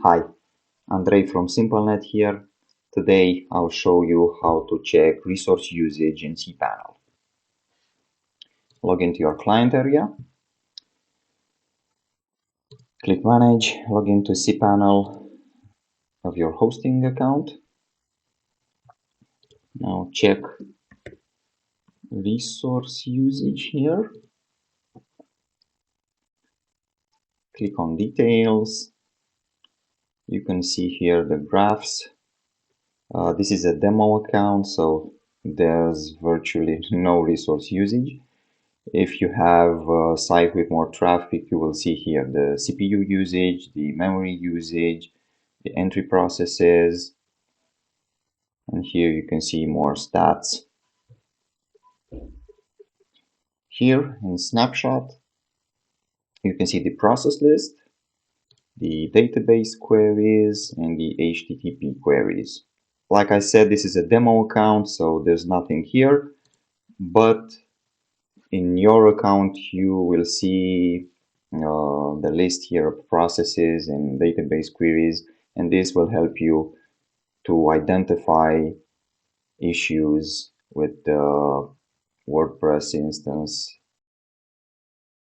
Hi, Andrei from SimpleNet here. Today I'll show you how to check resource usage in cPanel. Log into your client area. Click Manage, log into cPanel of your hosting account. Now check resource usage here. Click on Details. You can see here the graphs. This is a demo account, so there's virtually no resource usage. If you have a site with more traffic, you will see here the CPU usage, the memory usage, the entry processes, and here you can see more stats. Here in Snapshot, you can see the process list, the database queries, and the HTTP queries. Like I said, this is a demo account, so there's nothing here, but in your account you will see the list here of processes and database queries, and this will help you to identify issues with the WordPress instance